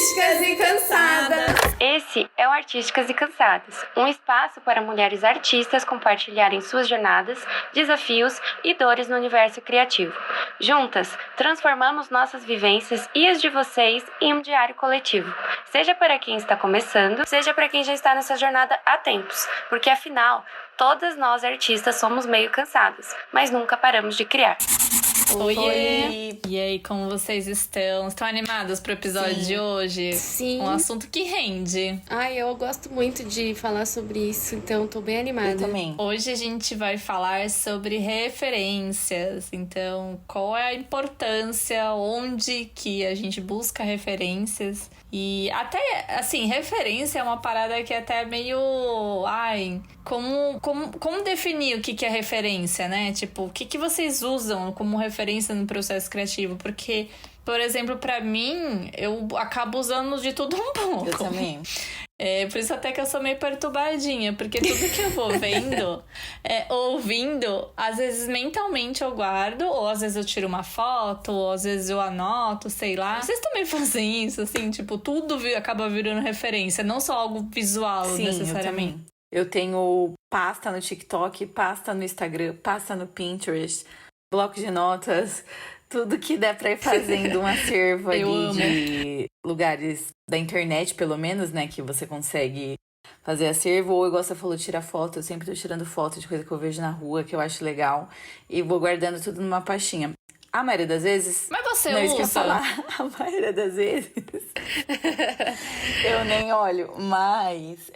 Artísticas e Cansadas. Esse é o Artísticas e Cansadas, um espaço para mulheres artistas compartilharem suas jornadas, desafios e dores no universo criativo. Juntas, transformamos nossas vivências e as de vocês em um diário coletivo. Seja para quem está começando, seja para quem já está nessa jornada há tempos, porque afinal, todas nós artistas somos meio cansadas, mas nunca paramos de criar. Oi! E aí, como vocês estão? Estão animados pro episódio de hoje? Sim. Um assunto que rende. Ai, eu gosto muito de falar sobre isso, então tô bem animada. Eu também. Hoje a gente vai falar sobre referências. Então, qual é a importância, onde que a gente busca referências. E até, assim, referência é uma parada que é até meio... Ai, como definir o que é referência, né? Tipo, o que vocês usam como referência no processo criativo? Porque, por exemplo, pra mim, eu acabo usando de tudo um pouco. Eu também. Por isso até que eu sou meio perturbadinha, porque tudo que eu vou vendo, ouvindo, às vezes mentalmente eu guardo, ou às vezes eu tiro uma foto, ou às vezes eu anoto, sei lá. Vocês também fazem isso, assim, tipo, tudo acaba virando referência, não só algo visual, Sim, necessariamente. Eu tenho pasta no TikTok, pasta no Instagram, pasta no Pinterest, bloco de notas, tudo que der pra ir fazendo um acervo ali de lugares da internet, pelo menos, né, que você consegue fazer acervo. Ou, igual você falou, tirar foto. Eu sempre tô tirando foto de coisa que eu vejo na rua, que eu acho legal, e vou guardando tudo numa pastinha. A maioria das vezes... Mas você não, usa? Isso que eu ia falar. A maioria das vezes... eu nem olho. Mas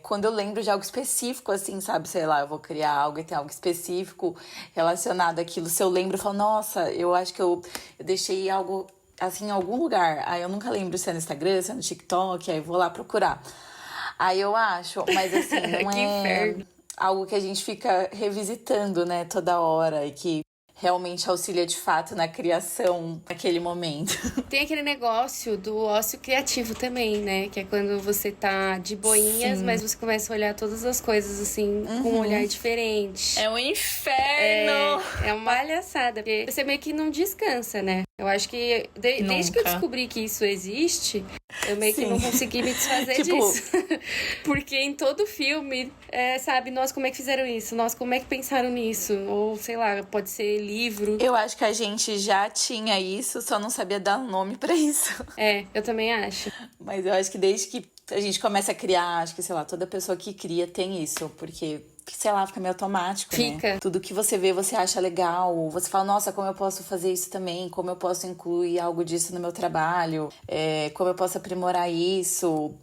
quando eu lembro de algo específico, assim, sabe? Sei lá, eu vou criar algo e tem algo específico relacionado àquilo. Se eu lembro, eu falo, nossa, eu acho que eu deixei algo assim em algum lugar. Aí eu nunca lembro se é no Instagram, se é no TikTok. Aí eu vou lá procurar. Aí eu acho, mas assim, não é algo que a gente fica revisitando, né, toda hora e que realmente auxilia de fato na criação naquele momento. Tem aquele negócio do ócio criativo também, né? Que é quando você tá de boinhas, Sim. mas você começa a olhar todas as coisas, assim, com um olhar diferente. É um inferno! É uma palhaçada, porque você meio que não descansa, né? Eu acho que desde que eu descobri que isso existe, eu meio que não consegui me desfazer disso. Porque em todo filme, sabe, nossa, como é que fizeram isso? Nossa, como é que pensaram nisso? Ou, sei lá, pode ser livro. Eu acho que a gente já tinha isso, só não sabia dar um nome pra isso. Eu também acho. Mas eu acho que desde que a gente começa a criar, acho que, sei lá, toda pessoa que cria tem isso, porque... sei lá, fica meio automático, Fica. né? Tudo que você vê, você acha legal. Você fala, nossa, como eu posso fazer isso também? Como eu posso incluir algo disso no meu trabalho? Como eu posso aprimorar isso?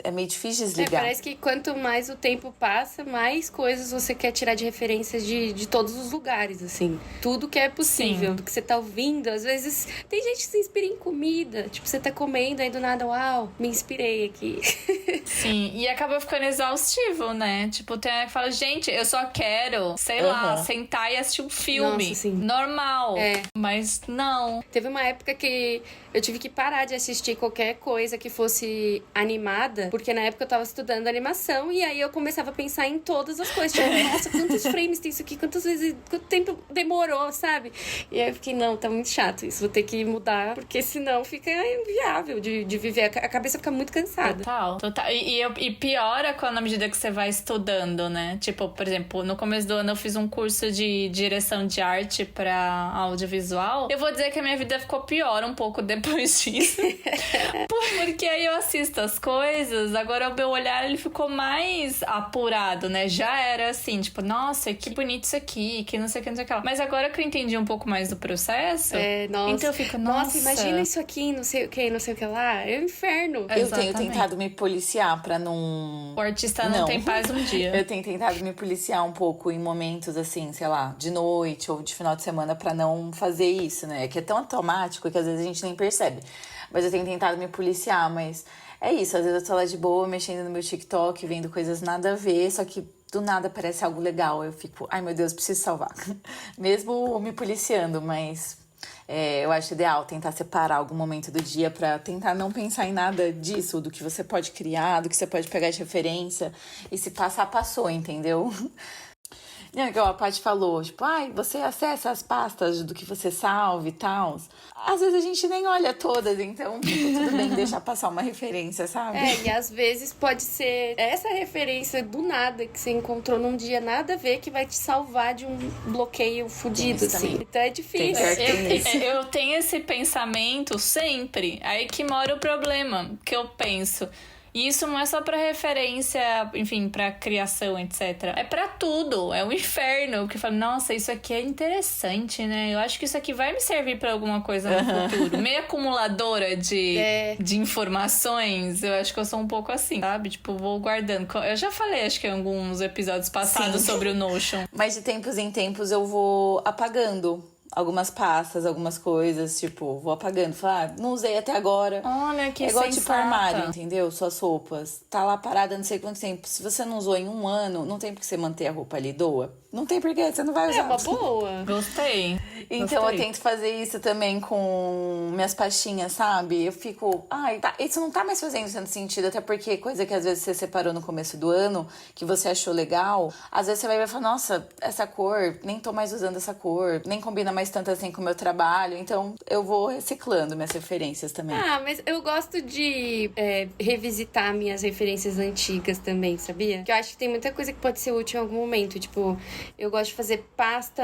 É meio difícil desligar. Parece que quanto mais o tempo passa, mais coisas você quer tirar de referências de todos os lugares, assim. Tudo que é possível, Sim. do que você tá ouvindo. Às vezes, tem gente que se inspira em comida. Tipo, você tá comendo, aí do nada, uau, me inspirei aqui. Sim, e acaba ficando exaustivo, né? Tipo, tem a que fala, gente, eu só quero, sei lá, sentar e assistir um filme. Nossa, sim. Normal. Mas não. Teve uma época que eu tive que parar de assistir qualquer coisa que fosse animada, porque na época eu tava estudando animação e aí eu começava a pensar em todas as coisas. Tipo, nossa, quantos frames tem isso aqui? Quantas vezes, quanto tempo demorou, sabe? E aí eu fiquei, não, tá muito chato isso, vou ter que mudar, porque senão fica inviável de viver. A cabeça fica muito cansada. Total. E piora na medida que você vai estudando, né? Tipo, por exemplo, no começo do ano eu fiz um curso de direção de arte pra audiovisual. Eu vou dizer que a minha vida ficou pior um pouco depois disso. Porque aí eu assisto as coisas, agora o meu olhar ele ficou mais apurado, né? Já era assim, tipo, nossa, que bonito isso aqui, que não sei o que, não sei o que lá. Mas agora que eu entendi um pouco mais do processo, nossa. então eu fico, nossa, imagina isso aqui, não sei o que lá. É um inferno. Eu tenho tentado me policiar pra não... O artista não tem paz um dia. Eu tenho tentado me policiar um pouco em momentos assim, sei lá, de noite ou de final de semana pra não fazer isso, né? Que é tão automático que às vezes a gente nem percebe. Mas eu tenho tentado me policiar, mas é isso. Às vezes eu tô lá de boa, mexendo no meu TikTok, vendo coisas nada a ver, só que do nada parece algo legal. Eu fico, ai meu Deus, preciso salvar. Mesmo me policiando, mas... eu acho ideal tentar separar algum momento do dia pra tentar não pensar em nada disso, do que você pode criar, do que você pode pegar de referência. E se passar, passou, entendeu? Não, igual a Paty falou, tipo, ai, você acessa as pastas do que você salve e tal. Às vezes a gente nem olha todas, então tipo, tudo bem deixar passar uma referência, sabe? E às vezes pode ser essa referência do nada que você encontrou num dia nada a ver que vai te salvar de um bloqueio fudido, assim. Também. Então é difícil. Eu tenho esse pensamento sempre. Aí que mora o problema, que eu penso. E isso não é só pra referência, enfim, pra criação, etc. É pra tudo. É um inferno. Porque eu falo, nossa, isso aqui é interessante, né? Eu acho que isso aqui vai me servir pra alguma coisa no futuro. Meio acumuladora de informações. Eu acho que eu sou um pouco assim, sabe? Tipo, vou guardando. Eu já falei, acho que em alguns episódios passados sobre o Notion. Mas de tempos em tempos eu vou apagando algumas pastas, algumas coisas, tipo, vou apagando. Falar, não usei até agora. Olha que é igual sensata. tipo armário, entendeu? Suas roupas. Tá lá parada não sei quanto tempo. Se você não usou em um ano, não tem por que você manter a roupa ali, doa. Não tem porquê, você não vai usar. É uma boa. Gostei. Então eu tento fazer isso também com minhas pastinhas, sabe? Eu fico, ai, tá, isso não tá mais fazendo tanto sentido, até porque coisa que às vezes você separou no começo do ano, que você achou legal, às vezes você vai ver e falar, nossa, essa cor, nem tô mais usando essa cor, nem combina mais tanto assim com o meu trabalho, então eu vou reciclando minhas referências também. Ah, mas eu gosto de revisitar minhas referências antigas também, sabia? Que eu acho que tem muita coisa que pode ser útil em algum momento, tipo, eu gosto de fazer pasta,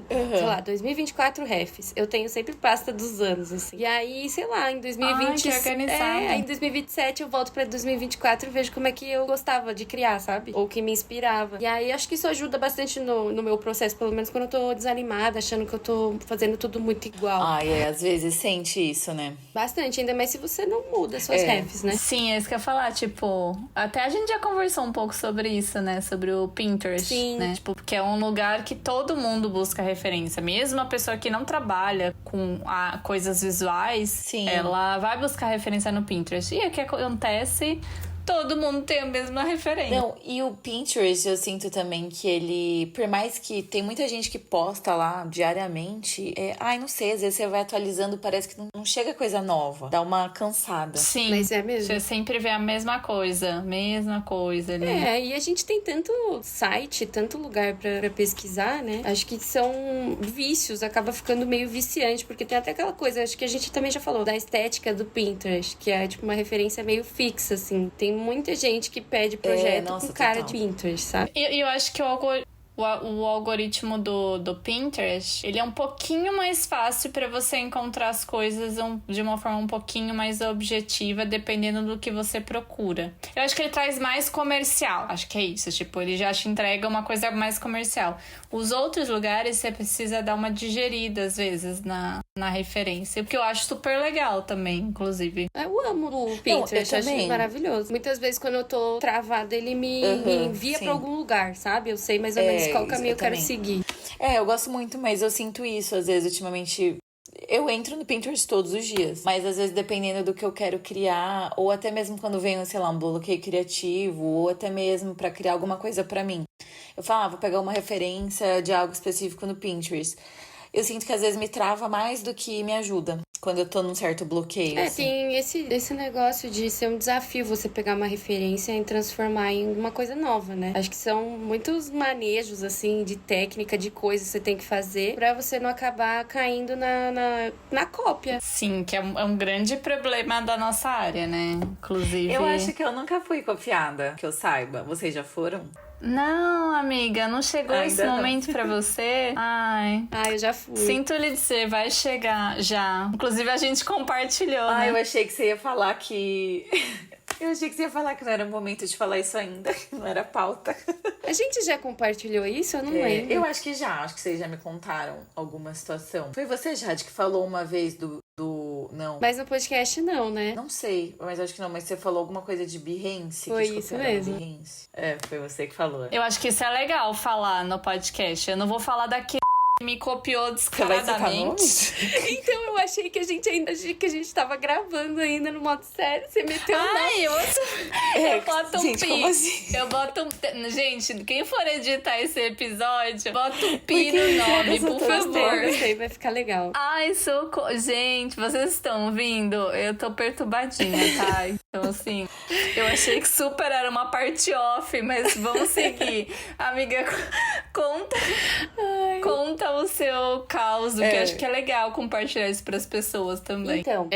sei lá, 2024 refs. Eu tenho sempre pasta dos anos, assim. E aí, sei lá, em 2020... Ai, que organizada. Aí em 2027 eu volto pra 2024 e vejo como é que eu gostava de criar, sabe? Ou que me inspirava. E aí, acho que isso ajuda bastante no meu processo, pelo menos quando eu tô desanimada, achando que eu tô fazendo tudo muito igual. Ai, às vezes sente isso, né? Bastante, ainda mais se você não muda suas refs, né? Sim, é isso que eu ia falar, tipo... Até a gente já conversou um pouco sobre isso, né? Sobre o Pinterest, Sim. né? Tipo, porque é um lugar que todo mundo busca referência. Mesmo a pessoa que não trabalha com coisas visuais, Sim. ela vai buscar referência no Pinterest. E o que acontece... Todo mundo tem a mesma referência. Não, e o Pinterest, eu sinto também que ele, por mais que tem muita gente que posta lá diariamente, não sei, às vezes você vai atualizando, parece que não chega coisa nova, dá uma cansada. Sim, Mas é mesmo. Você sempre vê a mesma coisa ali. E a gente tem tanto site, tanto lugar pra pesquisar, né? Acho que são vícios, acaba ficando meio viciante, porque tem até aquela coisa, acho que a gente também já falou, da estética do Pinterest, que é tipo uma referência meio fixa, assim. Tem muita gente que pede projeto com cara de Pinterest, sabe? E eu acho que o algoritmo do Pinterest, ele é um pouquinho mais fácil para você encontrar as coisas de uma forma um pouquinho mais objetiva, dependendo do que você procura. Eu acho que ele traz mais comercial. Acho que é isso. Tipo, ele já te entrega uma coisa mais comercial. Os outros lugares, você precisa dar uma digerida, às vezes, na referência. O que eu acho super legal também, inclusive. Eu amo o Pinterest, eu acho também. maravilhoso. Muitas vezes, quando eu tô travada, ele me envia pra algum lugar, sabe? Eu sei mais ou menos qual caminho eu quero seguir. Eu gosto muito, mas eu sinto isso, às vezes, ultimamente. Eu entro no Pinterest todos os dias, mas às vezes dependendo do que eu quero criar, ou até mesmo quando vem, sei lá, um bloqueio criativo, ou até mesmo pra criar alguma coisa pra mim. Eu falo, vou pegar uma referência de algo específico no Pinterest. Eu sinto que às vezes me trava mais do que me ajuda quando eu tô num certo bloqueio. Assim. Tem esse negócio de ser um desafio você pegar uma referência e transformar em uma coisa nova, né? Acho que são muitos manejos, assim, de técnica, de coisas que você tem que fazer pra você não acabar caindo na cópia. Sim, que é um grande problema da nossa área, né? Inclusive... Eu acho que eu nunca fui copiada, que eu saiba. Vocês já foram? Não, amiga, não chegou esse momento pra você? Ai. Eu já fui. Sinto lhe dizer, vai chegar já. Inclusive, a gente compartilhou, né? Eu achei que você ia falar que... Eu achei que você ia falar que não era o momento de falar isso ainda, que não era pauta. A gente já compartilhou isso? Eu não lembro. Eu acho que vocês já me contaram alguma situação. Foi você, Jade, que falou uma vez do... Não. Mas no podcast não, né? Não sei, mas acho que não. Mas você falou alguma coisa de Behance. Foi que isso mesmo. Behance. Foi você que falou. Eu acho que isso é legal falar no podcast. Eu não vou falar daquele Me copiou Você vai citar descaradamente. nomes? Então eu achei que a gente tava gravando ainda no modo sério. Você meteu o nome. Ai, eu boto um gente, pi. como assim? Eu boto um... Gente, quem for editar esse episódio, bota um pi Por que no nome, isso? por Eu favor. Gostei, vai ficar legal. Ai, socorro. Gente, vocês estão ouvindo? Eu tô perturbadinha, tá? Então, assim, eu achei que super era uma parte off, mas vamos seguir. Amiga, conta o seu caos, que eu acho que é legal compartilhar isso pras pessoas também. Então,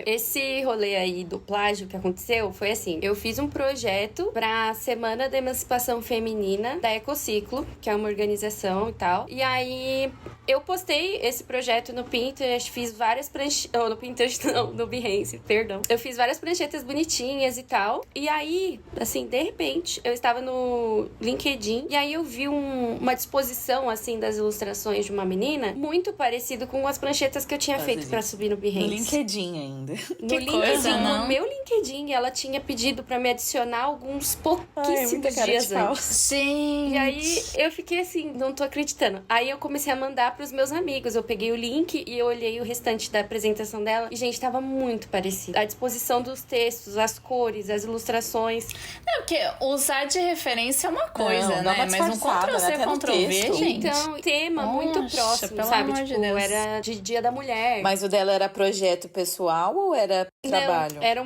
esse rolê aí do plágio que aconteceu foi assim: eu fiz um projeto pra Semana da Emancipação Feminina da Ecociclo, que é uma organização e tal. E aí eu postei esse projeto no Pinterest, fiz várias pranchetas. No Pinterest não, no Behance, perdão. Eu fiz várias pranchetas bonitinhas e tal. E aí, assim, de repente, eu estava no LinkedIn e aí eu vi uma disposição, assim, das ilustrações de uma menina muito parecido com as pranchetas que eu tinha feito pra subir no Behance. No LinkedIn ainda. No Que LinkedIn, coisa, não? no meu LinkedIn, ela tinha pedido pra me adicionar alguns pouquíssimos muita cara de dias pau. antes. Gente. E aí eu fiquei assim, não tô acreditando. Aí eu comecei a mandar pros meus amigos. Eu peguei o link e eu olhei o restante da apresentação dela. E, gente, tava muito parecido. A disposição dos textos, as cores, as ilustrações. Não, porque usar de referência é uma coisa, Não, dá né? uma Mas um disfarçada, Ctrl-C, né? Até no Ctrl-V, texto. gente. Então, tema muito Poxa, próximo, pelo sabe? amor de Tipo, Deus. era de Dia da Mulher. Mas o dela era projeto pessoal ou era trabalho? Não, era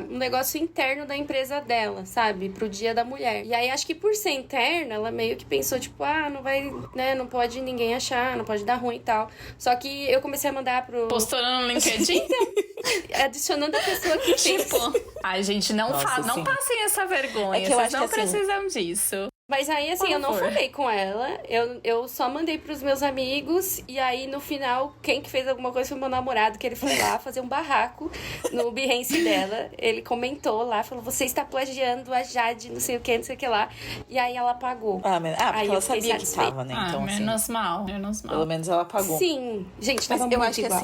um negócio interno da empresa dela, sabe? Pro Dia da Mulher. E aí, acho que por ser interna, ela meio que pensou, tipo, não vai, né? Não pode ninguém achar, não pode dar ruim e tal. Só que eu comecei a mandar pro... Postando no LinkedIn? Adicionando a pessoa que fez. Tipo, ai, gente, não Nossa, não sim. passem essa vergonha. É que eu Vocês acho não que, assim, precisam disso. Mas aí, assim, Por eu não favor. falei com ela. Eu só mandei pros meus amigos. E aí, no final, quem que fez alguma coisa foi meu namorado, que ele foi lá fazer um barraco no Behance dela. Ele comentou lá, falou, você está plagiando a Jade, não sei o que, não sei o que lá. E aí, ela apagou. Porque Aí ela eu fiquei sabia que satisfeita. estava, né? Então, assim, menos mal, menos mal. pelo menos ela apagou. Sim, gente, Mas tava eu muito acho que igual.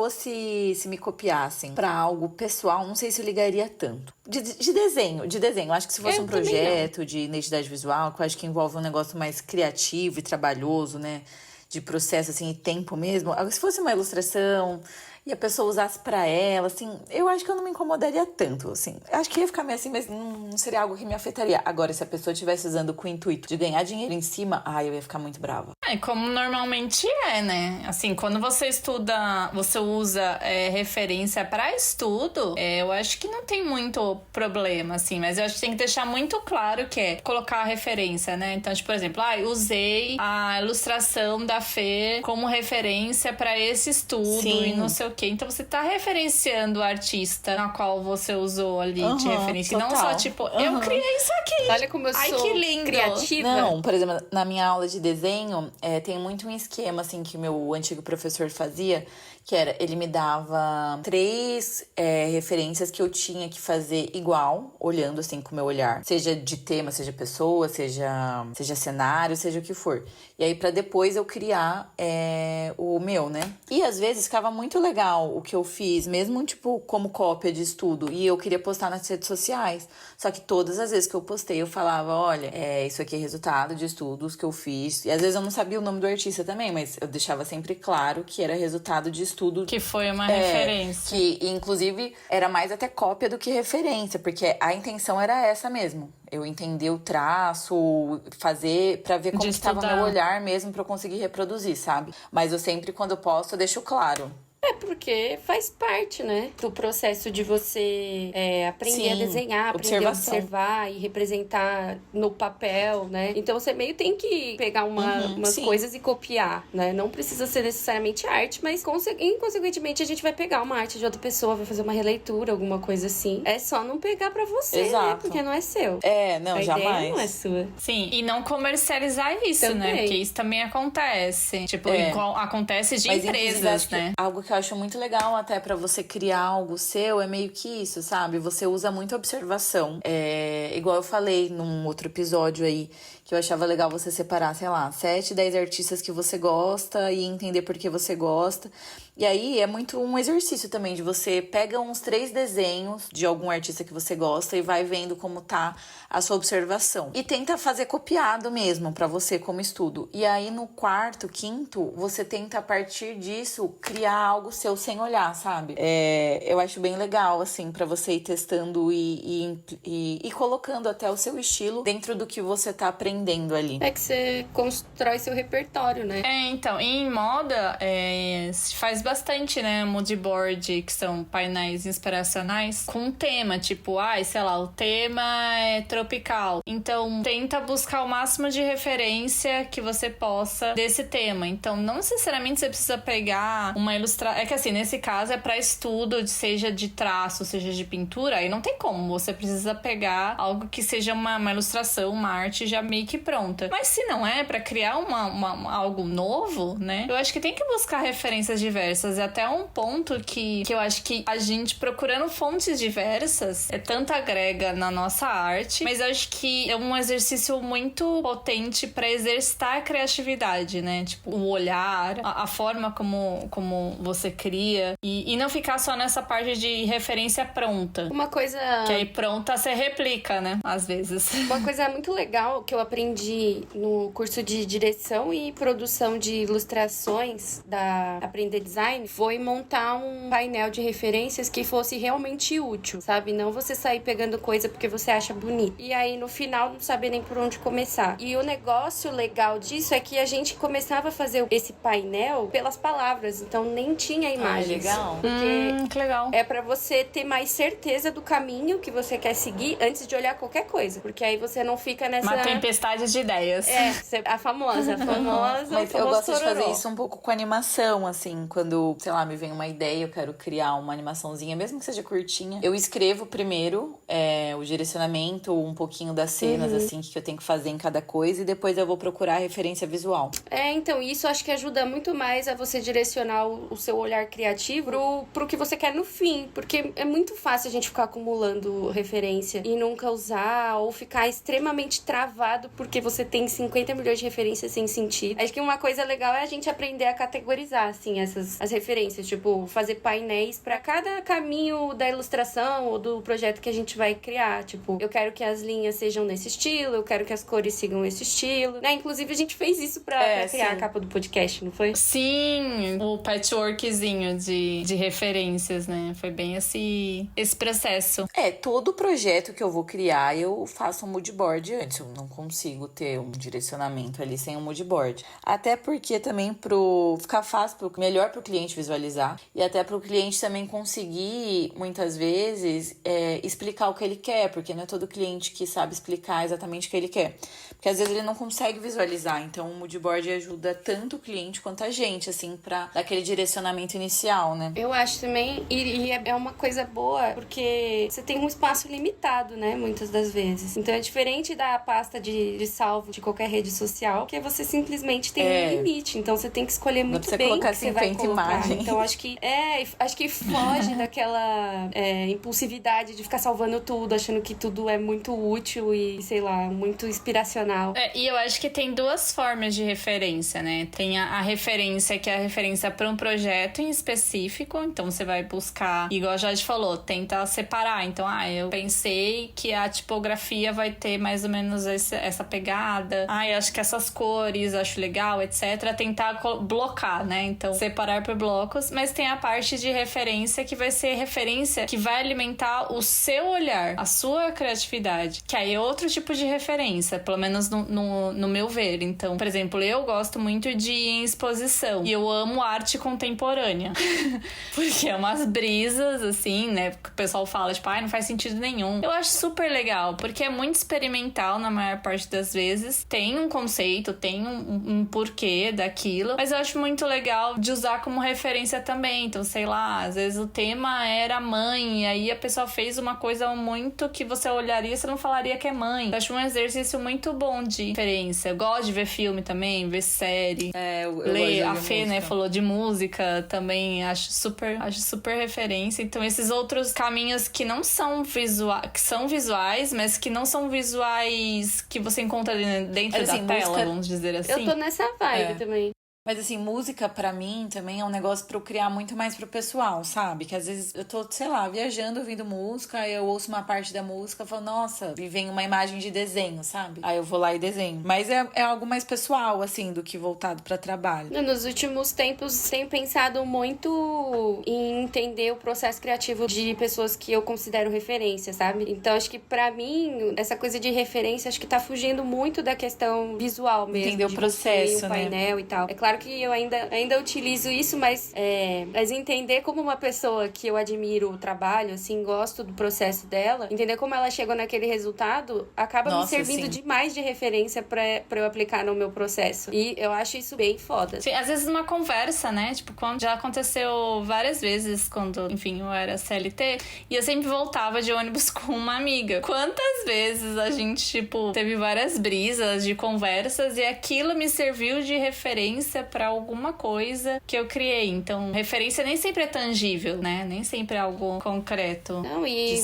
assim, se me copiassem pra algo pessoal, não sei se eu ligaria tanto. De desenho. Eu acho que se fosse Eu um também projeto de identidade visual, que eu acho que envolve um negócio mais criativo e trabalhoso, né? De processo, assim, e tempo mesmo. Agora, se fosse uma ilustração e a pessoa usasse pra ela, assim, eu acho que eu não me incomodaria tanto, assim. Eu acho que ia ficar meio assim, mas não seria algo que me afetaria. Agora, se a pessoa estivesse usando com o intuito de ganhar dinheiro em cima, eu ia ficar muito brava. Como normalmente é, né? Assim, quando você estuda, você usa referência pra estudo, eu acho que não tem muito problema, assim. Mas eu acho que tem que deixar muito claro que é colocar a referência, né? Então, tipo, por exemplo, usei a ilustração da Fê como referência pra esse estudo. Sim. E não sei o quê. Então, você tá referenciando o artista na qual você usou ali de Aham, referência. E não total. só, tipo, eu criei isso aqui. Olha como eu Ai, sou que lindo. criativa. Não, por exemplo, na minha aula de desenho, tem muito um esquema, assim, que o meu antigo professor fazia, que era, ele me dava 3 referências que eu tinha que fazer igual, olhando, assim, com o meu olhar. Seja de tema, seja pessoa, seja cenário, seja o que for. E aí, pra depois eu criar o meu, né? E às vezes ficava muito legal o que eu fiz, mesmo, tipo, como cópia de estudo. E eu queria postar nas redes sociais. Só que todas as vezes que eu postei, eu falava, olha, isso aqui é resultado de estudos que eu fiz. E às vezes eu não sabia o nome do artista também, mas eu deixava sempre claro que era resultado de estudo. Que foi uma referência. Que, inclusive, era mais até cópia do que referência, porque a intenção era essa mesmo. Eu entender o traço, fazer pra ver como De estava o estudar. meu olhar mesmo pra eu conseguir reproduzir, sabe? Mas eu sempre, quando eu posto, eu deixo claro. É porque faz parte, né? Do processo de você aprender Sim, a desenhar, aprender a observação. observar e representar no papel, né? Então você meio tem que pegar umas sim. coisas e copiar, né? Não precisa ser necessariamente arte, mas inconsequentemente a gente vai pegar uma arte de outra pessoa, vai fazer uma releitura, alguma coisa assim. É só não pegar pra você, né? Exato. Porque não é seu. Não, A jamais. ideia não é sua. Sim, e não comercializar isso, né? Também. Porque isso também acontece. Tipo, igual acontece de Mas, inclusive, empresas, acho que né? algo que eu acho muito legal até pra você criar algo seu é meio que isso, sabe? Você usa muito observação. Igual eu falei num outro episódio aí, que eu achava legal você separar, sei lá, 7, 10 artistas que você gosta e entender por que você gosta. E aí é muito um exercício também de você pega uns 3 desenhos de algum artista que você gosta e vai vendo como tá a sua observação. E tenta fazer copiado mesmo pra você como estudo. E aí no quarto, quinto, você tenta a partir disso criar algo seu sem olhar, sabe? Eu acho bem legal, assim, pra você ir testando e colocando até o seu estilo dentro do que você tá aprendendo ali. É que você constrói seu repertório, né? Então, em moda, se faz bastante, né, mood board, que são painéis inspiracionais, com tema, tipo, sei lá, o tema é tropical. Então, tenta buscar o máximo de referência que você possa desse tema. Então, não necessariamente você precisa pegar uma ilustração. É que assim, nesse caso é pra estudo, seja de traço, seja de pintura, aí não tem como. Você precisa pegar algo que seja uma ilustração, uma arte já meio que pronta. Mas se não é, pra criar algo novo, né? Eu acho que tem que buscar referências diversas. É até um ponto que eu acho que a gente procurando fontes diversas tanto agrega na nossa arte, mas eu acho que é um exercício muito potente pra exercitar a criatividade, né? Tipo, o olhar, a forma como você cria e não ficar só nessa parte de referência pronta. Uma coisa... Que aí pronta você replica, né? Às vezes. Uma coisa muito legal que eu aprendi no curso de direção e produção de ilustrações da Aprender Design foi montar um painel de referências que fosse realmente útil, sabe? Não você sair pegando coisa porque você acha bonito. E aí, no final, não saber nem por onde começar. E o negócio legal disso é que a gente começava a fazer esse painel pelas palavras, então nem tinha imagens. Legal. Porque que legal. é pra você ter mais certeza do caminho que você quer seguir antes de olhar qualquer coisa. Porque aí você não fica nessa... Uma tempestade de ideias. A famosa. Mas eu gosto de tororó. fazer isso um pouco com animação, assim, quando, sei lá, me vem uma ideia, eu quero criar uma animaçãozinha, mesmo que seja curtinha. Eu escrevo primeiro o direcionamento, um pouquinho das cenas, assim, que eu tenho que fazer em cada coisa, e depois eu vou procurar a referência visual. Então, isso acho que ajuda muito mais a você direcionar o seu olhar criativo pro que você quer no fim, porque é muito fácil a gente ficar acumulando referência e nunca usar, ou ficar extremamente travado porque você tem 50 milhões de referências sem sentido. Acho que uma coisa legal é a gente aprender a categorizar, assim, as referências, tipo, fazer painéis pra cada caminho da ilustração ou do projeto que a gente vai criar, tipo, eu quero que as linhas sejam nesse estilo, eu quero que as cores sigam esse estilo, né? Inclusive, a gente fez isso pra criar a capa do podcast, não foi? Sim, o patchworkzinho de referências, né? Foi bem esse processo. Todo projeto que eu vou criar, eu faço um mood board antes. Eu não consigo ter um direcionamento ali sem um mood board. Até porque também ficar fácil, melhor pro cliente visualizar. E até pro cliente também conseguir, muitas vezes, explicar o que ele quer. Porque não é todo cliente que sabe explicar exatamente o que ele quer. Porque às vezes ele não consegue visualizar. Então o mood board ajuda tanto o cliente quanto a gente, assim, pra dar aquele direcionamento inicial, né? Eu acho também, e é uma coisa boa, porque você tem um espaço limitado, né, muitas das vezes. Então é diferente da pasta de salvo de qualquer rede social, que você simplesmente tem um limite. Então você tem que escolher muito bem o que você vai colocar. Imagens. Então acho que foge daquela impulsividade de ficar salvando tudo, achando que tudo é muito útil e, sei lá, muito inspiracional. E eu acho que tem duas formas de referência, né? Tem a referência, que é a referência para um projeto em específico. Então você vai buscar, igual a Jade falou, tenta separar. Então, eu pensei que a tipografia vai ter mais ou menos essa pegada. Eu acho que essas cores, acho legal, etc. Tentar blocar, né? Então, separar por blocos. Mas tem a parte de referência que vai ser referência que vai alimentar o seu olhar, a sua criatividade. Que aí é outro tipo de referência, pelo menos no meu ver. Então, por exemplo, eu gosto muito de ir em exposição. E eu amo arte contemporânea. Porque é umas brisas, assim, né? O pessoal fala, tipo, não faz sentido nenhum. Eu acho super legal, porque é muito experimental na maior parte das vezes. Tem um conceito, tem um porquê daquilo. Mas eu acho muito legal de usar como referência também. Então, sei lá, às vezes o tema era mãe, e aí a pessoa fez uma coisa muito que você olharia e você não falaria que é mãe. Eu acho um exercício muito bom de referência. Eu gosto de ver filme também, ver série. Eu ler. A gosto de Fê, música. né, falou de música também. Acho super referência. Então, esses outros caminhos que não são que são visuais, mas que não são visuais que você encontra dentro Mas, da assim, tela, música... vamos dizer assim. Eu tô nessa vibe também. Mas assim, música pra mim também é um negócio pra eu criar muito mais pro pessoal, sabe? Que às vezes eu tô, sei lá, viajando, ouvindo música, aí eu ouço uma parte da música e falo, nossa, e vem uma imagem de desenho, sabe? Aí eu vou lá e desenho. Mas é algo mais pessoal, assim, do que voltado pra trabalho. Nos últimos tempos, tenho pensado muito em entender o processo criativo de pessoas que eu considero referência, sabe? Então, acho que pra mim, essa coisa de referência, acho que tá fugindo muito da questão visual mesmo. Entender o processo, um painel, né? E tal. É claro que eu ainda utilizo isso, mas entender como uma pessoa que eu admiro o trabalho, assim, gosto do processo dela, entender como ela chegou naquele resultado, acaba me servindo demais de referência pra eu aplicar no meu processo. E eu acho isso bem foda. Sim, às vezes numa conversa, né? Tipo, quando já aconteceu várias vezes quando, enfim, eu era CLT, e eu sempre voltava de ônibus com uma amiga. Quantas vezes a gente, tipo, teve várias brisas de conversas e aquilo me serviu de referência pra alguma coisa que eu criei. Então, referência nem sempre é tangível, né? Nem sempre é algo concreto. Não, e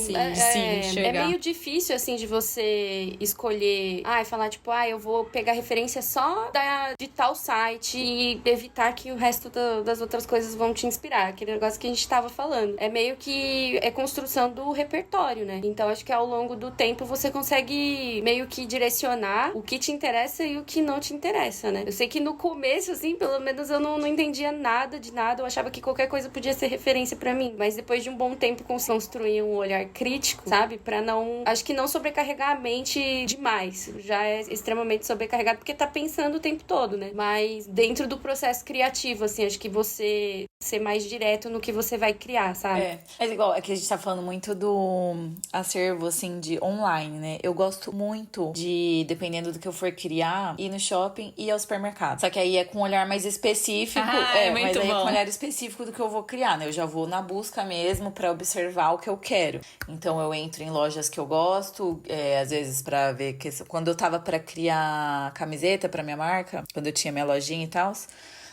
é meio difícil, assim, de você escolher, falar, tipo, eu vou pegar referência só de tal site e evitar que o resto das outras coisas vão te inspirar. Aquele negócio que a gente tava falando. É meio que construção do repertório, né? Então, acho que ao longo do tempo você consegue meio que direcionar o que te interessa e o que não te interessa, né? Eu sei que no começo, assim, pelo menos eu não entendia nada de nada. Eu achava que qualquer coisa podia ser referência pra mim. Mas depois de um bom tempo construir um olhar crítico, sabe? Pra não... Acho que não sobrecarregar a mente demais. Já é extremamente sobrecarregado porque tá pensando o tempo todo, né? Mas dentro do processo criativo, assim, acho que você ser mais direto no que você vai criar, sabe? É igual, aqui a gente tá falando muito do acervo, assim, de online, né? Eu gosto muito de, dependendo do que eu for criar, ir no shopping e ir ao supermercado. Só que aí é com um olhar mais específico. Mas aí é com um olhar específico do que eu vou criar, né? Eu já vou na busca mesmo pra observar o que eu quero. Então eu entro em lojas que eu gosto, às vezes pra ver que... Quando eu tava pra criar camiseta pra minha marca, quando eu tinha minha lojinha e tal...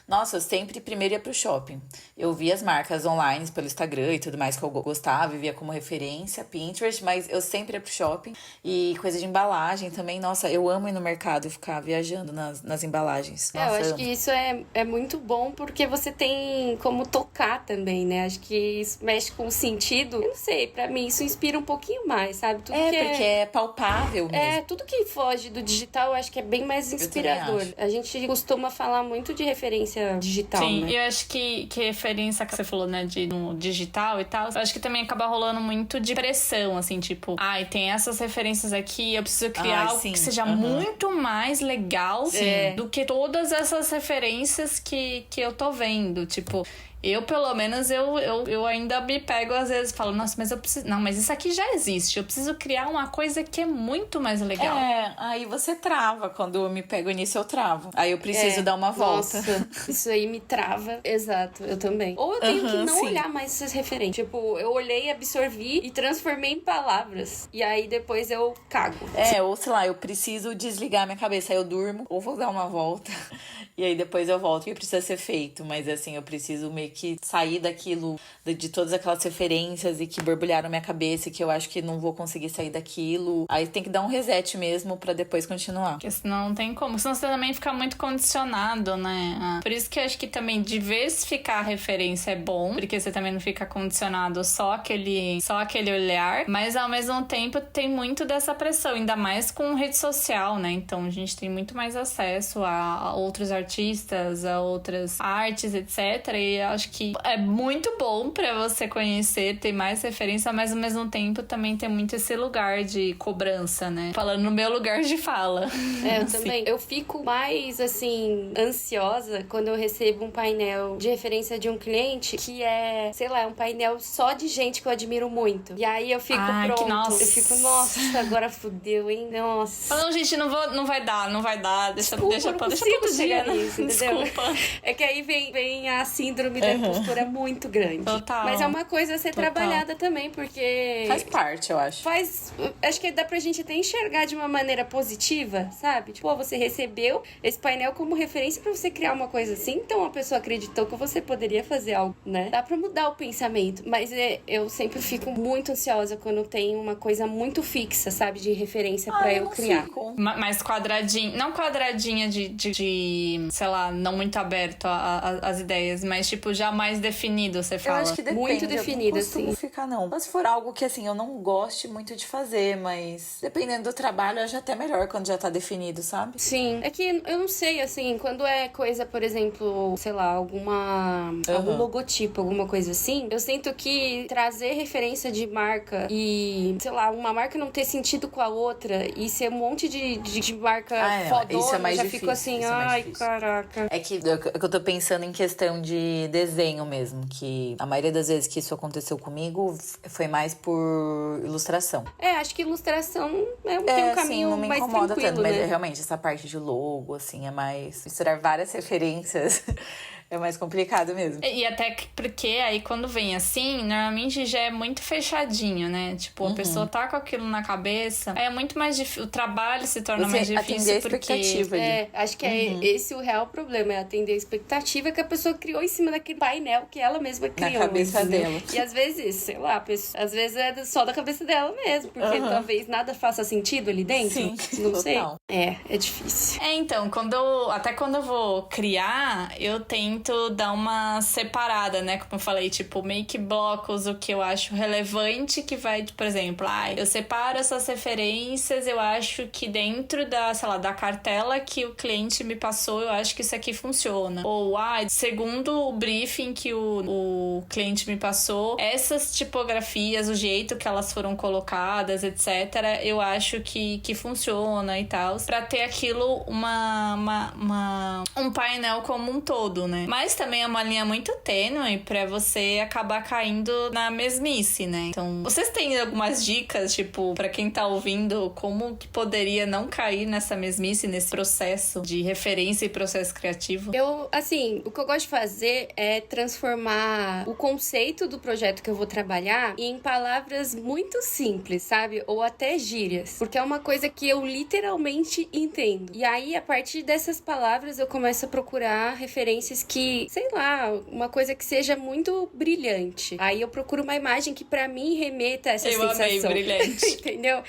Nossa, eu sempre primeiro ia pro shopping. Eu via as marcas online pelo Instagram e tudo mais que eu gostava, e via como referência, Pinterest, mas eu sempre ia pro shopping. E coisa de embalagem também, nossa, eu amo ir no mercado e ficar viajando nas embalagens. Nossa, eu acho que isso é muito bom porque você tem como tocar também, né? Acho que isso mexe com o sentido. Eu não sei, pra mim isso inspira um pouquinho mais, sabe? Tudo porque é palpável mesmo. Tudo que foge do digital eu acho que é bem mais inspirador. A gente costuma falar muito de referência digital, Sim, né? eu acho que referência que você falou, né, no digital e tal, eu acho que também acaba rolando muito de pressão, assim, tipo, tem essas referências aqui, eu preciso criar algo que seja muito mais legal do que todas essas referências que eu tô vendo, tipo... Eu, pelo menos, eu ainda me pego às vezes e falo, nossa, mas eu preciso... Não, mas isso aqui já existe. Eu preciso criar uma coisa que é muito mais legal. Aí você trava. Quando eu me pego nisso, eu travo. Aí eu preciso dar uma volta. Nossa, isso aí me trava. Exato, eu também. Ou eu tenho que não olhar mais essas referências. Tipo, eu olhei, absorvi e transformei em palavras. E aí depois eu cago. Ou sei lá, eu preciso desligar minha cabeça. Aí eu durmo, ou vou dar uma volta. E aí depois eu volto, que precisa ser feito. Mas assim, eu preciso meio que sair daquilo, de todas aquelas referências e que borbulharam minha cabeça e que eu acho que não vou conseguir sair daquilo. Aí tem que dar um reset mesmo pra depois continuar. Porque senão não tem como. Senão você também fica muito condicionado, né? Por isso que eu acho que também diversificar a referência é bom, porque você também não fica condicionado só aquele olhar, mas ao mesmo tempo tem muito dessa pressão, ainda mais com rede social, né? Então a gente tem muito mais acesso a outros artistas, a outras artes, etc. E eu acho que é muito bom pra você conhecer, ter mais referência, mas ao mesmo tempo também tem muito esse lugar de cobrança, né? Falando no meu lugar de fala. Eu também. Eu fico mais, assim, ansiosa quando eu recebo um painel de referência de um cliente que é, sei lá, um painel só de gente que eu admiro muito. E aí eu fico pronto. Nossa. Eu fico, nossa, agora fudeu, hein? Nossa. Não, gente, não vai dar. Deixa Desculpa, pra não outro consigo dia, chegar né? nisso, entendeu? Desculpa. É que aí vem a síndrome da postura muito grande. Total. Mas é uma coisa a ser Total. trabalhada também, porque... Faz parte, eu acho. Acho que dá pra gente até enxergar de uma maneira positiva, sabe? Tipo, você recebeu esse painel como referência pra você criar uma coisa assim, então a pessoa acreditou que você poderia fazer algo, né? Dá pra mudar o pensamento, mas eu sempre fico muito ansiosa quando tem uma coisa muito fixa, sabe? De referência pra eu criar. Mais quadradinho, não quadradinha de, sei lá, não muito aberto às ideias, mas tipo, já mais definido, você fala. Eu acho que depende. Muito definida, eu não costumo assim. ficar, não. Mas se for algo que, assim, eu não goste muito de fazer, mas dependendo do trabalho, eu acho até melhor quando já tá definido, sabe? Sim. É que eu não sei, assim, quando é coisa, por exemplo, sei lá, algum logotipo, alguma coisa assim, eu sinto que trazer referência de marca e, sei lá, uma marca não ter sentido com a outra e ser um monte de marca fodona, isso é mais já difícil, fico assim, isso é mais ai, difícil. caraca. É que eu tô pensando em questão de desenho mesmo, que a maioria das vezes que isso aconteceu comigo foi mais por ilustração. Acho que ilustração tem um caminho não me mais incomoda tranquilo, tanto, mas né? realmente essa parte de logo, assim, é mais misturar várias referências. É mais complicado mesmo. E até porque aí quando vem assim, normalmente já é muito fechadinho, né? Tipo, a pessoa tá com aquilo na cabeça, aí é muito mais difícil, o trabalho se torna mais difícil atender a expectativa ali. Acho que é esse o real problema, é atender a expectativa que a pessoa criou em cima daquele painel que ela mesma criou. Na cabeça dela. E às vezes, sei lá, às vezes é só da cabeça dela mesmo, porque talvez nada faça sentido ali dentro. Sim, não total. sei. É difícil. Então, até quando eu vou criar, eu tento dar uma separada, né? Como eu falei, tipo, meio que blocos, o que eu acho relevante, que vai, por exemplo, eu separo essas referências, eu acho que dentro da, sei lá, da cartela que o cliente me passou, eu acho que isso aqui funciona. Ou, segundo o briefing que o cliente me passou, essas tipografias, o jeito que elas foram colocadas, etc., eu acho que funciona e tal, pra ter aquilo um painel como um todo, né? Mas também é uma linha muito tênue pra você acabar caindo na mesmice, né? Então, vocês têm algumas dicas, tipo, pra quem tá ouvindo, como que poderia não cair nessa mesmice, nesse processo de referência e processo criativo? O que eu gosto de fazer é transformar o conceito do projeto que eu vou trabalhar em palavras muito simples, sabe? Ou até gírias. Porque é uma coisa que eu literalmente entendo. E aí, a partir dessas palavras, eu começo a procurar referências que, sei lá, uma coisa que seja muito brilhante. Aí eu procuro uma imagem que pra mim remeta a essa sensação. Eu amei brilhante. Entendeu?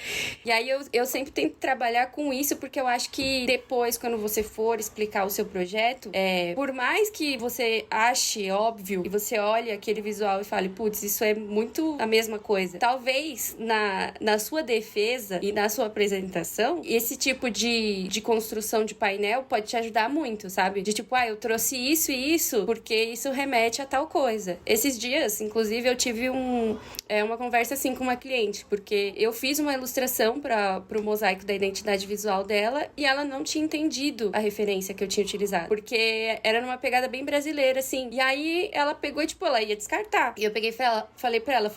E aí eu sempre tento trabalhar com isso, porque eu acho que depois, quando você for explicar o seu projeto, por mais que você ache óbvio e você olhe aquele visual e fale, putz, isso é muito a mesma coisa. Talvez na sua defesa e na sua apresentação, esse tipo de construção de painel pode te ajudar muito, sabe? De tipo, eu trouxe isso e isso porque isso remete a tal coisa. Esses dias, inclusive, eu tive uma conversa assim com uma cliente, porque eu fiz uma ilustração pro mosaico da identidade visual dela e ela não tinha entendido a referência que eu tinha utilizado, porque era numa pegada bem brasileira, assim. E aí ela pegou e, tipo, ela ia descartar. E eu peguei e falei pra ela,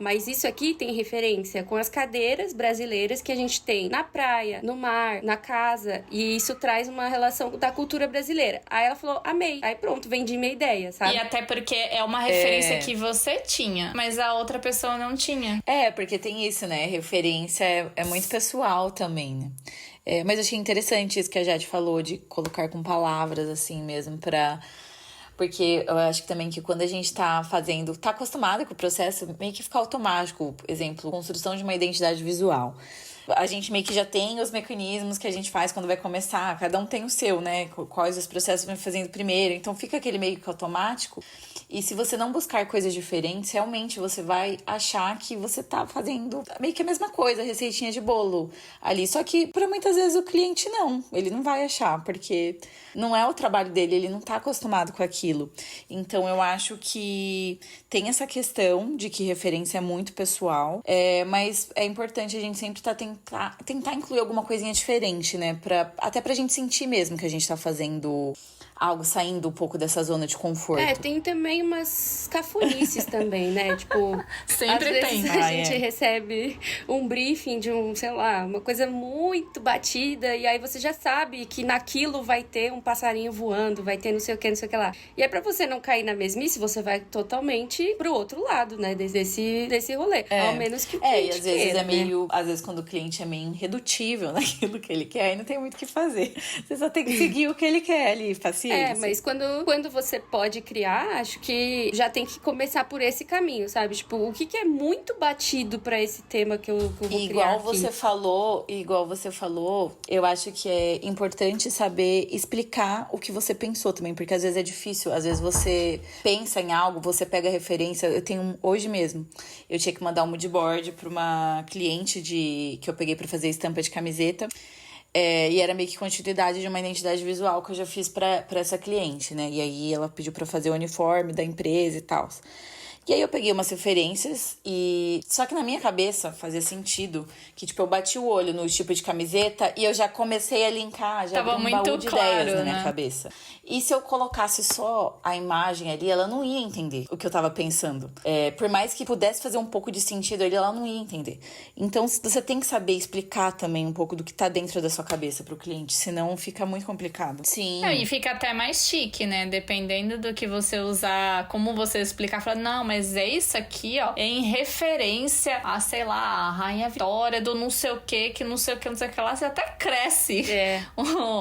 mas isso aqui tem referência com as cadeiras brasileiras que a gente tem na praia, no mar, na casa, e isso traz uma relação da cultura brasileira. Aí ela falou, amei. Aí pronto, vendi minha ideia, sabe? E até porque é uma referência que você tinha, mas a outra pessoa não tinha. Porque tem isso, né? Referência é muito pessoal também, né? Mas eu achei interessante isso que a Jade falou, de colocar com palavras, assim, mesmo, porque eu acho que também que quando a gente tá acostumado com o processo, meio que fica automático. Por exemplo, construção de uma identidade visual. A gente meio que já tem os mecanismos que a gente faz quando vai começar, cada um tem o seu, né? Quais os processos vai fazendo primeiro, então fica aquele meio que automático. E se você não buscar coisas diferentes, realmente você vai achar que você tá fazendo meio que a mesma coisa, receitinha de bolo ali. Só que, para muitas vezes, o cliente ele não vai achar, porque não é o trabalho dele, ele não tá acostumado com aquilo. Então, eu acho que tem essa questão de que referência é muito pessoal, mas é importante a gente sempre tentar incluir alguma coisinha diferente, né? Até pra gente sentir mesmo que a gente tá fazendo algo saindo um pouco dessa zona de conforto. Tem também umas cafonices também, né? Tipo, Sempre às vezes tem. a gente recebe um briefing de sei lá, uma coisa muito batida, e aí você já sabe que naquilo vai ter um passarinho voando, vai ter não sei o que lá. E é pra você não cair na mesmice, você vai totalmente pro outro lado, né? Desse rolê. Ao menos que o cliente e às vezes queira, é meio... Às vezes quando o cliente é meio irredutível naquilo que ele quer, aí não tem muito o que fazer. Você só tem que seguir o que ele quer ali, paciência. Mas quando você pode criar, acho que já tem que começar por esse caminho, sabe? Tipo, o que é muito batido pra esse tema que eu vou criar Igual aqui? você falou, eu acho que é importante saber explicar o que você pensou também, porque às vezes é difícil, às vezes você pensa em algo, você pega referência. Eu tenho hoje mesmo, eu tinha que mandar um mood board pra uma cliente que eu peguei pra fazer estampa de camiseta. E era meio que continuidade de uma identidade visual que eu já fiz pra essa cliente, né? E aí ela pediu pra fazer o uniforme da empresa e tal. E aí eu peguei umas referências Só que na minha cabeça fazia sentido que, tipo, eu bati o olho no tipo de camiseta e eu já comecei a linkar, já Tava um muito baú de claro, ideias na minha né? cabeça. E se eu colocasse só a imagem ali, ela não ia entender o que eu tava pensando. Por mais que pudesse fazer um pouco de sentido ali, ela não ia entender. Então, você tem que saber explicar também um pouco do que tá dentro da sua cabeça pro cliente, senão fica muito complicado. Sim. E fica até mais chique, né? Dependendo do que você usar, como você explicar, falar, não, mas é isso aqui, ó, é em referência a, sei lá, a Rainha Vitória do não sei o que não sei o que lá, você até cresce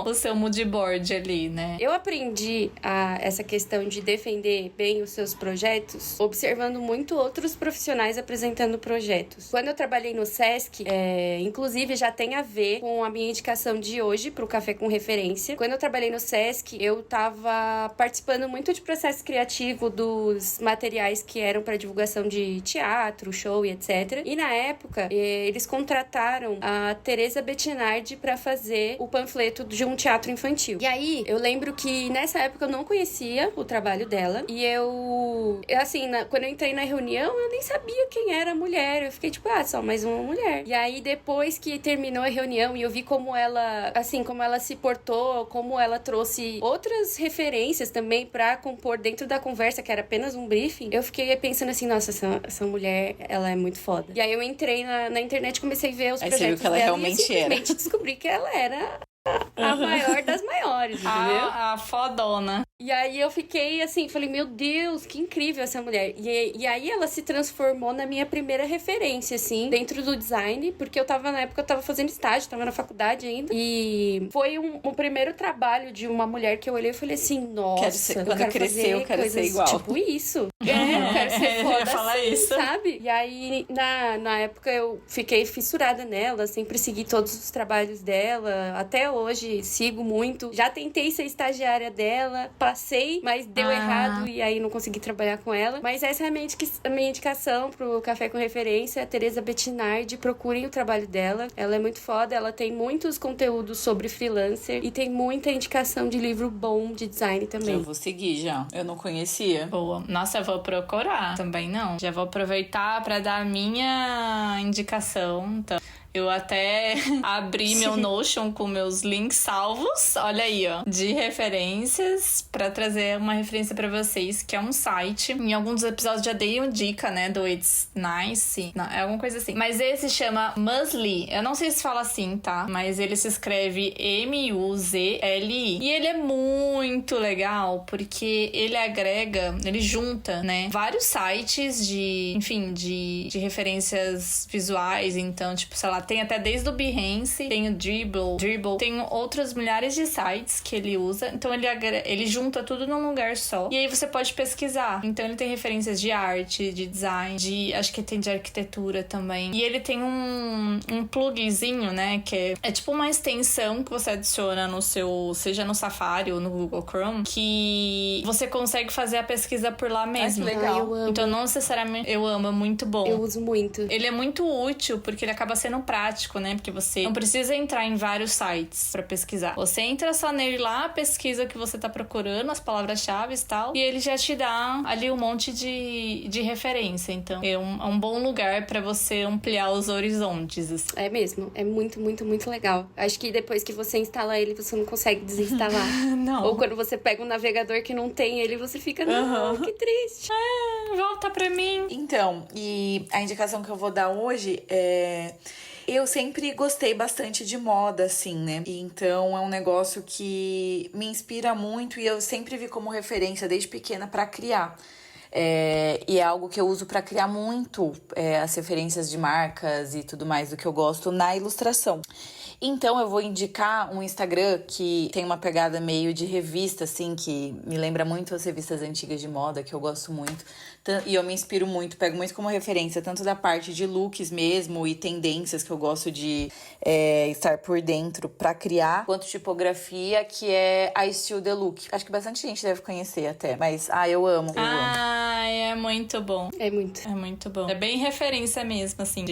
o seu mood board ali, né? Eu aprendi essa questão de defender bem os seus projetos observando muito outros profissionais apresentando projetos. Quando eu trabalhei no Sesc, inclusive já tem a ver com a minha indicação de hoje pro Café com Referência. Quando eu trabalhei no Sesc, eu tava participando muito de processo criativo dos materiais que eram para divulgação de teatro, show e etc. E na época, eles contrataram a Teresa Bettinardi para fazer o panfleto de um teatro infantil. E aí, eu lembro que nessa época eu não conhecia o trabalho dela. E quando eu entrei na reunião, eu nem sabia quem era a mulher. Eu fiquei tipo, só mais uma mulher. E aí, depois que terminou a reunião e eu vi como ela se portou, como ela trouxe outras referências também pra compor dentro da conversa, que era apenas um briefing, eu fiquei pensando assim, nossa, essa mulher, ela é muito foda. E aí eu entrei na internet e comecei a ver os projetos você viu que ela dela realmente e simplesmente descobri que ela era a maior das maiores, entendeu? A fodona. E aí eu fiquei assim, falei, meu Deus, que incrível essa mulher. E aí ela se transformou na minha primeira referência, assim, dentro do design, porque na época eu tava fazendo estágio, tava na faculdade ainda. E foi um primeiro trabalho de uma mulher que eu olhei e falei assim, nossa, quando eu crescer, eu quero ser igual. Tipo isso. Eu quero ser foda falar assim, isso. sabe? E aí, na época, eu fiquei fissurada nela, sempre segui todos os trabalhos dela. Até hoje, sigo muito. Já tentei ser estagiária dela, passei, mas deu errado e aí não consegui trabalhar com ela. Mas essa é a minha indicação pro Café com Referência, a Teresa Bettinardi. Procurem o trabalho dela. Ela é muito foda, ela tem muitos conteúdos sobre freelancer e tem muita indicação de livro bom de design também. Eu vou seguir já. Eu não conhecia. Boa. Nossa, eu vou procurar. Também não. Já vou aproveitar pra dar a minha indicação. Então, eu até abri meu Notion com meus links salvos, olha aí, ó, de referências, pra trazer uma referência pra vocês, que é um site. Em alguns dos episódios já dei uma dica, né, do It's Nice, não, é alguma coisa assim. Mas esse chama Muzli, eu não sei se fala assim, tá? Mas ele se escreve M-U-Z-L-I. E ele é muito legal, porque ele junta, né, vários sites de referências visuais, então, tipo, sei lá, tem até desde o Behance, tem o Dribbble, tem outros milhares de sites que ele usa. Então ele junta tudo num lugar só. E aí você pode pesquisar. Então ele tem referências de arte, de design, acho que tem de arquitetura também. E ele tem um plugzinho, né, que é tipo uma extensão que você adiciona no seu, seja no Safari ou no Google Chrome, que você consegue fazer a pesquisa por lá mesmo. Que legal. Eu amo. Então não necessariamente eu amo, é muito bom. Eu uso muito. Ele é muito útil porque ele acaba sendo prático, né? Porque você não precisa entrar em vários sites pra pesquisar. Você entra só nele lá, pesquisa o que você tá procurando, as palavras-chave e tal, e ele já te dá ali um monte de referência. Então, é um bom lugar pra você ampliar os horizontes, assim. É mesmo, é muito, muito, muito legal. Acho que depois que você instala ele, você não consegue desinstalar. Não. Ou quando você pega um navegador que não tem ele, você fica, não, que triste. Volta pra mim. Então, e a indicação que eu vou dar hoje é... Eu sempre gostei bastante de moda, assim, né? E então é um negócio que me inspira muito e eu sempre vi como referência desde pequena pra criar. E é algo que eu uso pra criar muito as referências de marcas e tudo mais do que eu gosto na ilustração. Então eu vou indicar um Instagram que tem uma pegada meio de revista, assim, que me lembra muito as revistas antigas de moda, que eu gosto muito. E eu me inspiro muito, pego muito como referência, tanto da parte de looks mesmo e tendências que eu gosto de estar por dentro pra criar, quanto tipografia, que é a Still The Look. Acho que bastante gente deve conhecer até, mas eu amo. É muito bom. É muito. É muito bom. É bem referência mesmo, assim,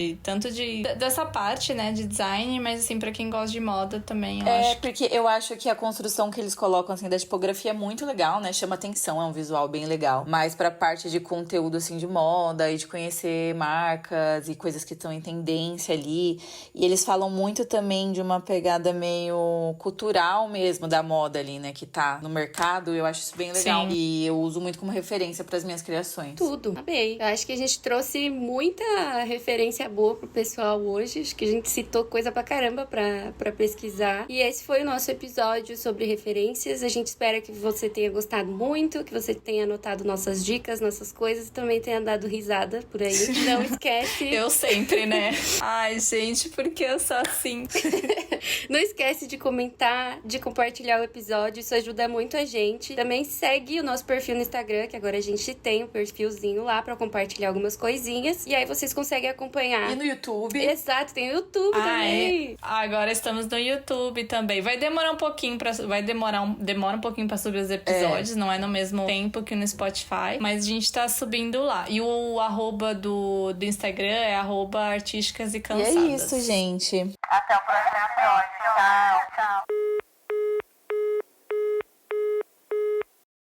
dessa parte, né, de design, mas assim, pra quem gosta de moda também, eu acho. Porque eu acho que a construção que eles colocam, assim, da tipografia é muito legal, né? Chama atenção, é um visual bem legal. Mas pra parte de conteúdo, assim, de moda e de conhecer marcas e coisas que estão em tendência ali. E eles falam muito também de uma pegada meio cultural mesmo da moda ali, né? Que tá no mercado. Eu acho isso bem legal. Sim. E eu uso muito como referência pras minhas criações. Tudo. Amei. Eu acho que a gente trouxe muita referência boa pro pessoal hoje. Acho que a gente citou coisa pra caramba pra pesquisar. E esse foi o nosso episódio sobre referências. A gente espera que você tenha gostado muito, que você tenha anotado nossas dicas, nossas coisas e também tenha dado risada por aí. Não esquece. Eu sempre, né? Ai, gente, porque eu sou assim. Não esquece de comentar, de compartilhar o episódio. Isso ajuda muito a gente. Também segue o nosso perfil no Instagram, que agora a gente tem um perfilzinho lá pra compartilhar algumas coisinhas. E aí vocês conseguem acompanhar. E no YouTube. Exato, tem o YouTube também. Agora estamos no YouTube também. Vai demorar um pouquinho demora um pouquinho pra subir os episódios, não é no mesmo tempo que no Spotify, mas a gente tá subindo lá. E o arroba do Instagram é @artísticas e cansadas. E é isso, gente. Até o próximo